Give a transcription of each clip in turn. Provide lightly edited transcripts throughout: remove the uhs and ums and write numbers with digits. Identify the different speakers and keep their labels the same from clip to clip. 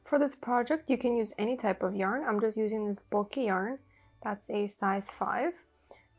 Speaker 1: For this project, you can use any type of yarn. I'm just using this bulky yarn. That's a size 5.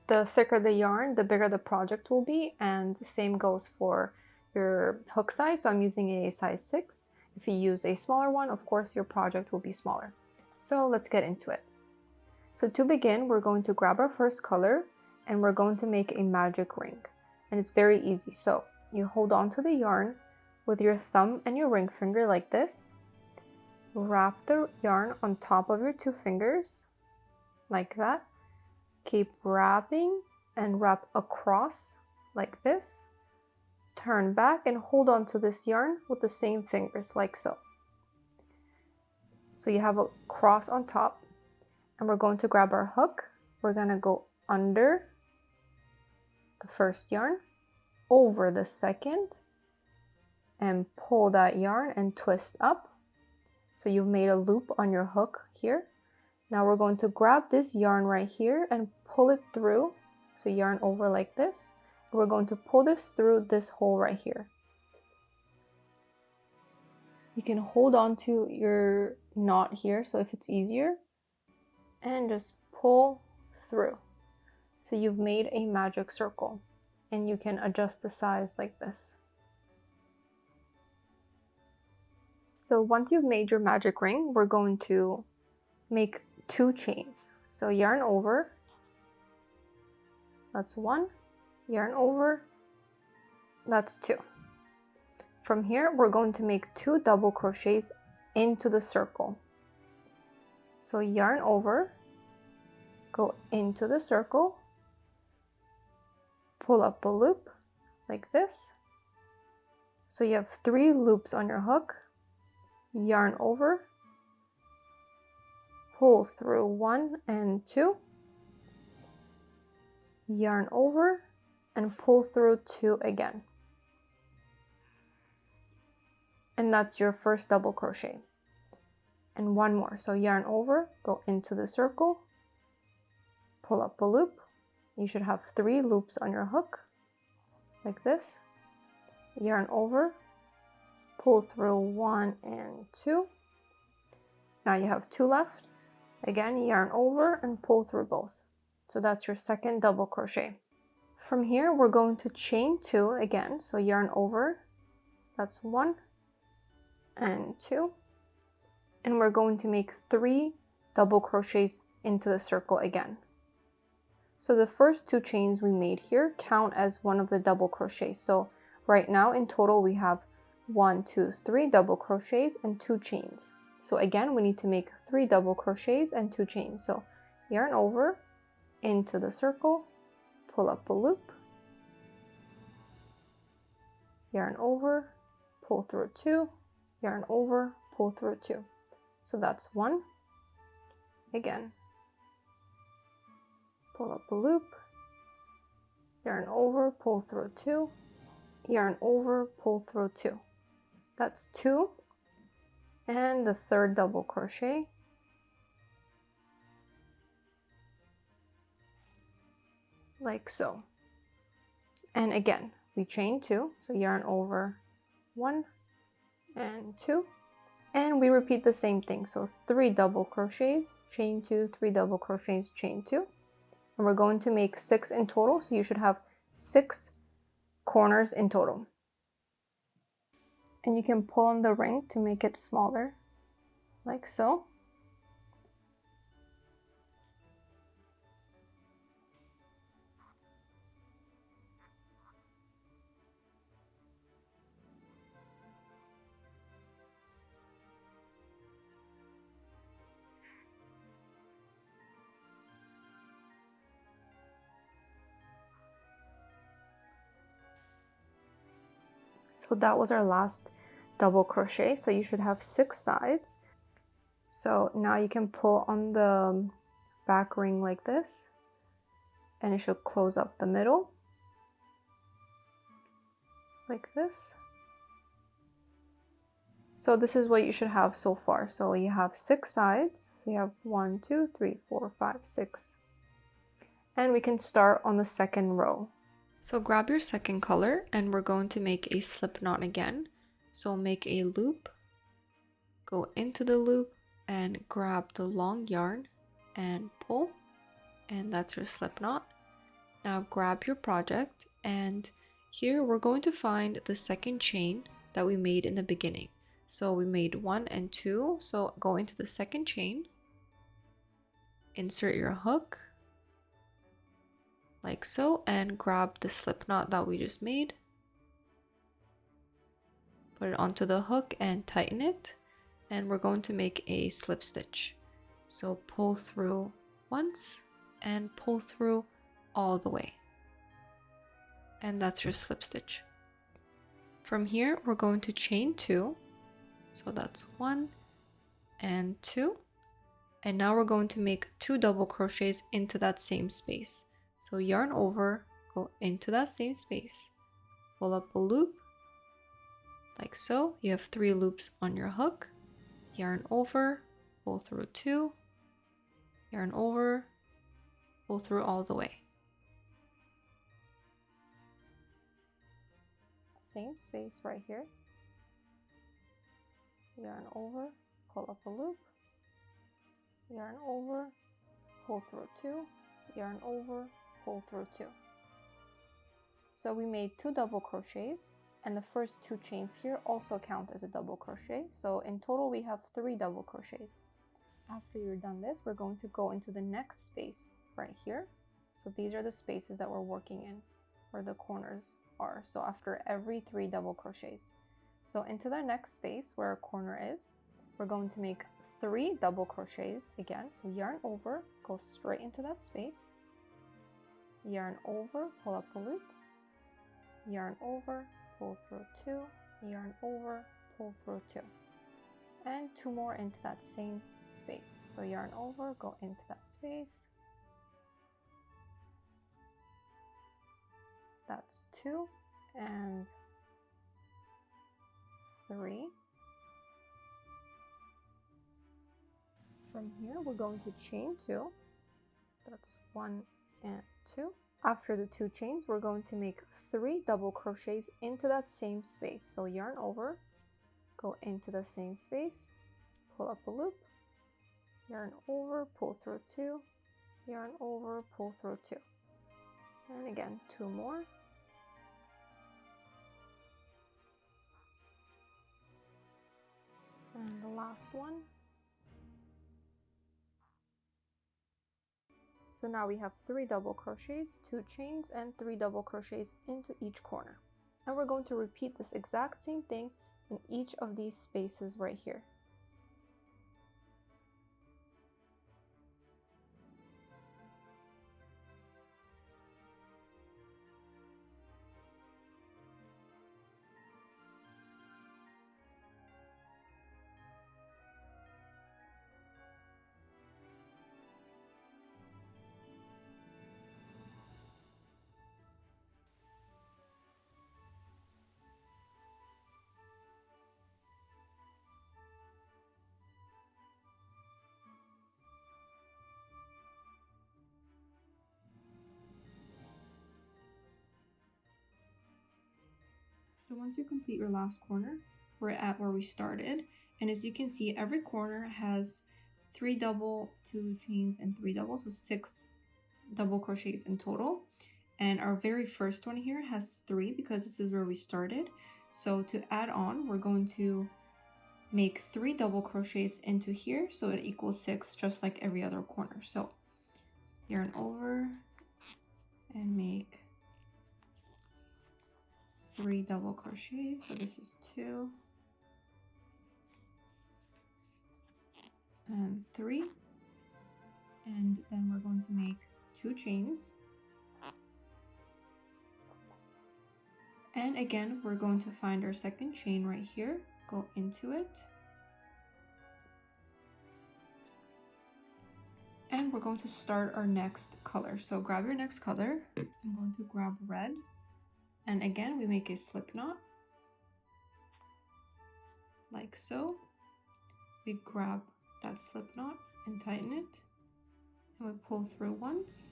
Speaker 1: The thicker the yarn, the bigger the project will be, and the same goes for your hook size. So I'm using a size 6. If you use a smaller one, of course, your project will be smaller. So let's get into it. So to begin, we're going to grab our first color and we're going to make a magic ring. And it's very easy. So you hold on to the yarn with your thumb and your ring finger like this. Wrap the yarn on top of your 2 fingers like that. Keep wrapping and wrap across like this. Turn back and hold on to this yarn with the same fingers like so. So you have a cross on top, and we're going to grab our hook. We're going to go under the first yarn, over the second, and pull that yarn and twist up. So you've made a loop on your hook here. Now we're going to grab this yarn right here and pull it through. So yarn over like this. We're going to pull this through this hole right here. You can hold on to your knot here, so if it's easier, and just pull through. So you've made a magic circle, and you can adjust the size like this. So once you've made your magic ring, we're going to make 2 chains. So yarn over, that's 1, yarn over, that's 2. From here, we're going to make 2 double crochets into the circle. So yarn over, go into the circle, pull up a loop like this. So you have 3 loops on your hook. Yarn over, pull through 1 and 2, yarn over, and pull through 2 again. And that's your first double crochet. And 1 more. So yarn over, go into the circle, pull up a loop. You should have 3 loops on your hook like this. Yarn over, pull through 1 and 2. Now you have 2 left. Again, yarn over and pull through both. So that's your second double crochet. From here, we're going to chain 2 again. So yarn over, that's 1 and 2. And we're going to make 3 double crochets into the circle again. So the first 2 chains we made here count as one of the double crochets. So right now in total we have 1, 2, 3 double crochets and 2 chains. So again, we need to make 3 double crochets and 2 chains. So yarn over, into the circle, pull up a loop, yarn over, pull through 2, yarn over, pull through 2. So that's 1. Again, pull up a loop, yarn over, pull through 2, yarn over, pull through 2. That's 2. And the third double crochet. Like so. And again, we chain 2. So yarn over 1 and 2. And we repeat the same thing. So 3 double crochets, chain 2, 3 double crochets, chain 2. And we're going to make 6 in total. So you should have 6 corners in total. And you can pull on the ring to make it smaller, like so. So that was our last double crochet. So you should have 6 sides. So now you can pull on the back ring like this, and it should close up the middle like this. So this is what you should have so far. So you have 6 sides. So you have 1, 2, 3, 4, 5, 6. And we can start on the second row. So grab your second color and we're going to make a slip knot again. So make a loop, go into the loop and grab the long yarn and pull, and that's your slip knot. Now grab your project, and here we're going to find the second chain that we made in the beginning. So we made 1 and 2, so go into the second chain, insert your hook like so, and grab the slip knot that we just made, put it onto the hook and tighten it, and we're going to make a slip stitch. So pull through once and pull through all the way, and that's your slip stitch. From here we're going to chain 2, so that's 1 and 2, and now we're going to make 2 double crochets into that same space. So yarn over, go into that same space, pull up a loop like so. You have 3 loops on your hook, yarn over, pull through 2, yarn over, pull through all the way. Same space right here, yarn over, pull up a loop, yarn over, pull through 2, yarn over, pull through 2. So we made 2 double crochets, and the first 2 chains here also count as a double crochet. So in total we have 3 double crochets. After you're done this, we're going to go into the next space right here. So these are the spaces that we're working in, where the corners are. So after every 3 double crochets. So into the next space where a corner is, we're going to make 3 double crochets again. So yarn over, go straight into that space, yarn over, pull up a loop, yarn over, pull through 2, yarn over, pull through 2, and 2 more into that same space. So yarn over, go into that space, that's 2 and 3. From here we're going to chain 2, that's 1 and 2. After the 2 chains, we're going to make 3 double crochets into that same space. So yarn over, go into the same space, pull up a loop, yarn over, pull through 2, yarn over, pull through 2, and again 2 more, and the last one. So now we have 3 double crochets, 2 chains, and 3 double crochets into each corner. And we're going to repeat this exact same thing in each of these spaces right here. So once you complete your last corner, we're at where we started. And as you can see, every corner has 3 double, 2 chains, and 3 doubles, so 6 double crochets in total. And our very first one here has 3 because this is where we started. So to add on, we're going to make 3 double crochets into here, so it equals 6, just like every other corner. So yarn over and make 3 double crochets. So this is 2 and 3, and then we're going to make 2 chains, and again we're going to find our second chain right here, go into it, and we're going to start our next color. So grab your next color. I'm going to grab red, and again we make a slip knot like so. We grab that slip knot and tighten it, and we pull through once,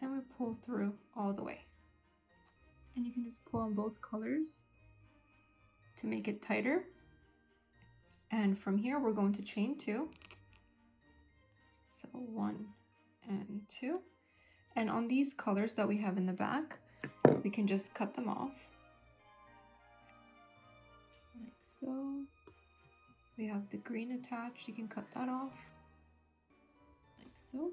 Speaker 1: and we pull through all the way. And you can just pull on both colors to make it tighter. And from here, we're going to chain 2. So 1 and 2. And on these colors that we have in the back, we can just cut them off. Like so. We have the green attached, you can cut that off. Like so.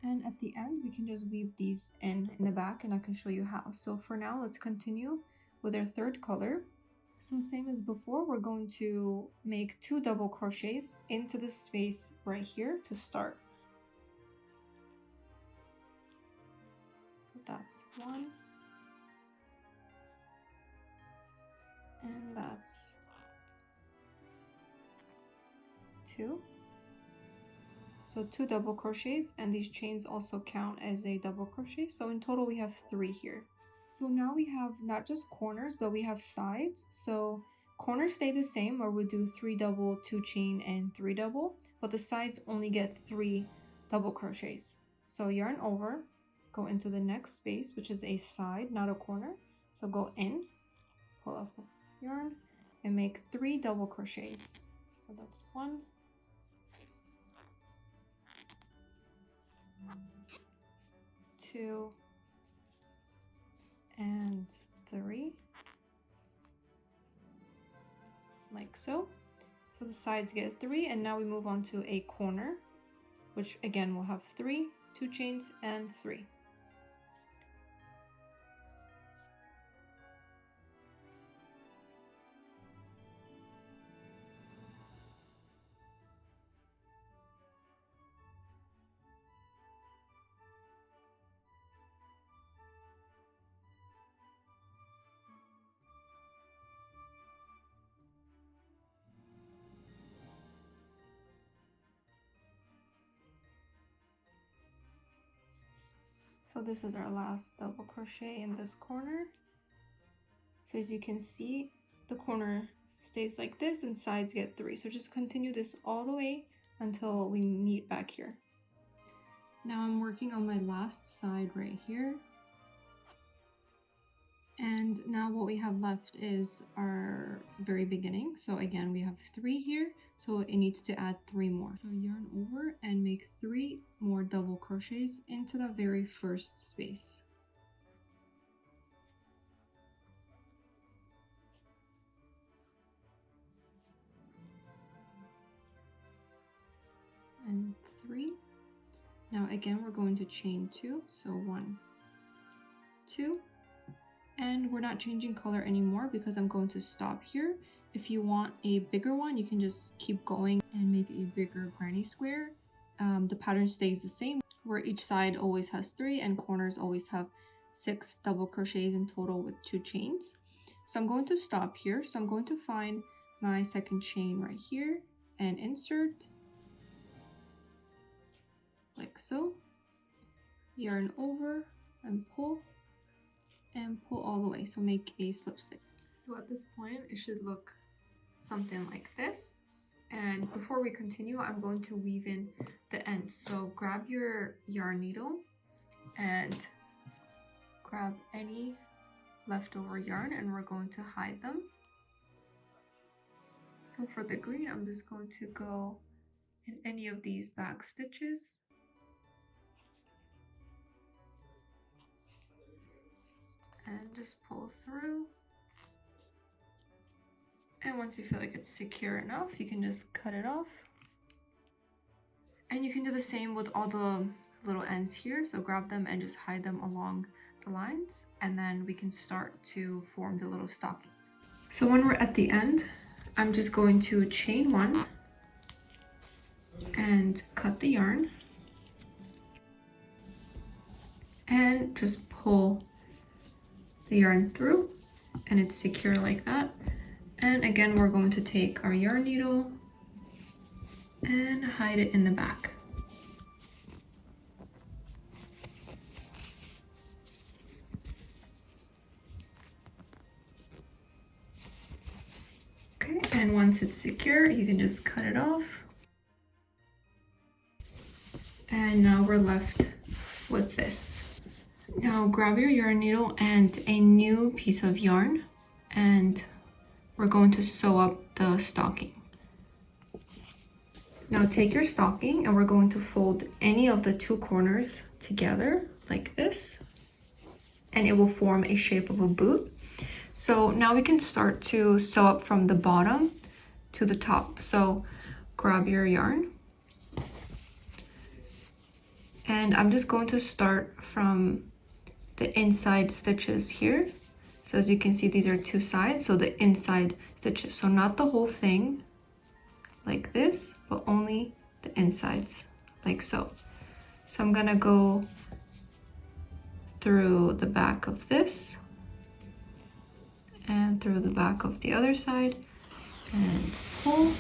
Speaker 1: And at the end, we can just weave these in the back, and I can show you how. So for now, let's continue with our third color. So same as before, we're going to make 2 double crochets into the space right here to start. That's 1. And that's 2. So 2 double crochets, and these chains also count as a double crochet. So in total, we have 3 here. So now we have not just corners, but we have sides. So corners stay the same, or we do 3 double, 2 chain, and 3 double, but the sides only get 3 double crochets. So yarn over, go into the next space, which is a side, not a corner. So go in, pull up yarn, and make 3 double crochets. So that's 1, 2, and 3, like so. So the sides get 3, and now we move on to a corner, which again will have 3, 2 chains, and 3. So this is our last double crochet in this corner. So as you can see, the corner stays like this and sides get 3. So just continue this all the way until we meet back here. Now I'm working on my last side right here. And now what we have left is our very beginning. So again, we have 3 here, so it needs to add 3 more. So yarn over and make 3 more double crochets into the very first space. And 3. Now again, we're going to chain 2, so 1, 2. And we're not changing color anymore because I'm going to stop here. If you want a bigger one, you can just keep going and make a bigger granny square. The pattern stays the same, where each side always has 3 and corners always have 6 double crochets in total with 2 chains. So I'm going to stop here. So I'm going to find my second chain right here and insert, like so. Yarn over and pull all the way, so make a slip stitch. So at this point it should look something like this, and before we continue, I'm going to weave in the ends. So grab your yarn needle and grab any leftover yarn, and we're going to hide them. So for the green, I'm just going to go in any of these back stitches. And just pull through. And once you feel like it's secure enough, you can just cut it off. And you can do the same with all the little ends here. So grab them and just hide them along the lines. And then we can start to form the little stocking. So when we're at the end, I'm just going to chain 1 and cut the yarn. And just pull the yarn through, and it's secure like that. And again, we're going to take our yarn needle and hide it in the back. Okay, and once it's secure, you can just cut it off. And now we're left with this. Now grab your yarn needle and a new piece of yarn, and we're going to sew up the stocking. Now take your stocking and we're going to fold any of the two corners together like this, and it will form a shape of a boot. So now we can start to sew up from the bottom to the top. So grab your yarn, and I'm just going to start from the inside stitches here. So as you can see, these are two sides, so the inside stitches. So not the whole thing like this, but only the insides, like so. So I'm gonna go through the back of this and through the back of the other side and pull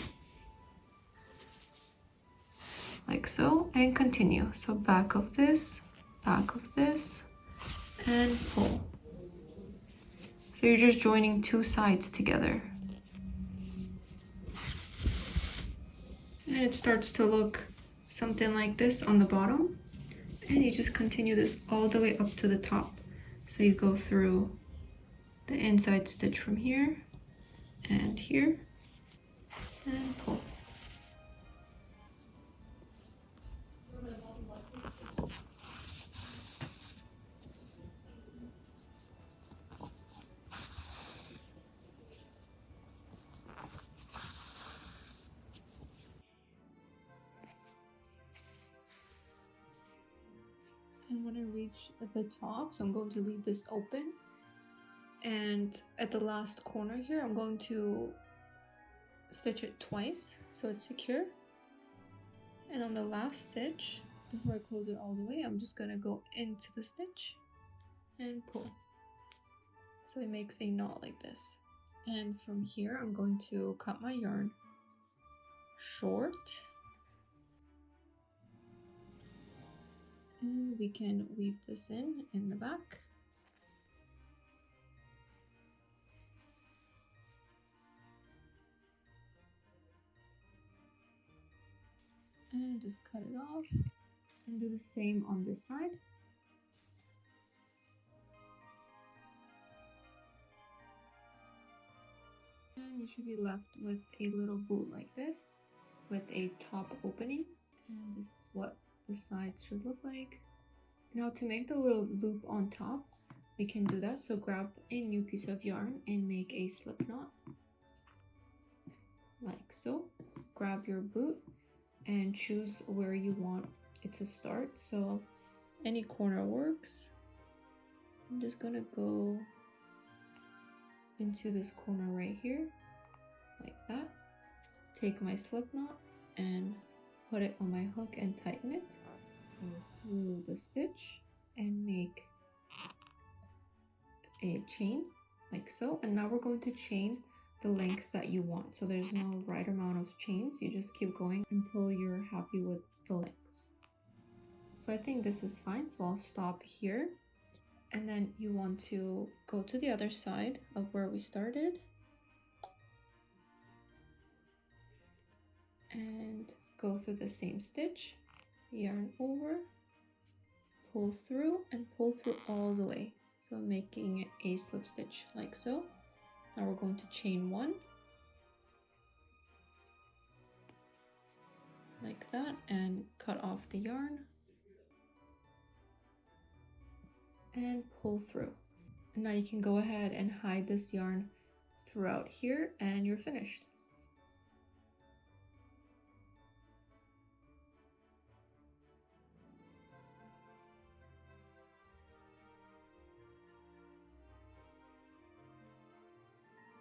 Speaker 1: like so, and continue. So back of this and pull. So you're just joining two sides together. And it starts to look something like this on the bottom. And you just continue this all the way up to the top. So you go through the inside stitch from here and here and pull. And when I reach the top, so I'm going to leave this open, and at the last corner here I'm going to stitch it twice so it's secure. And on the last stitch, before I close it all the way, I'm just gonna go into the stitch and pull. So it makes a knot like this. And from here I'm going to cut my yarn short, and we can weave this in the back. And just cut it off and do the same on this side. And you should be left with a little boot like this with a top opening, and this is what the sides should look like. Now to make the little loop on top, we can do that. So grab a new piece of yarn and make a slip knot like so. Grab your boot and choose where you want it to start. So any corner works. I'm just gonna go into this corner right here like that. Take my slip knot and put it on my hook and tighten it. Go through the stitch and make a chain like so. And now we're going to chain the length that you want. So there's no right amount of chains. You just keep going until you're happy with the length. So I think this is fine. So I'll stop here. And then you want to go to the other side of where we started and go through the same stitch, yarn over, pull through, and pull through all the way. So making a slip stitch like so. Now we're going to chain one like that and cut off the yarn and pull through. And now you can go ahead and hide this yarn throughout here and you're finished.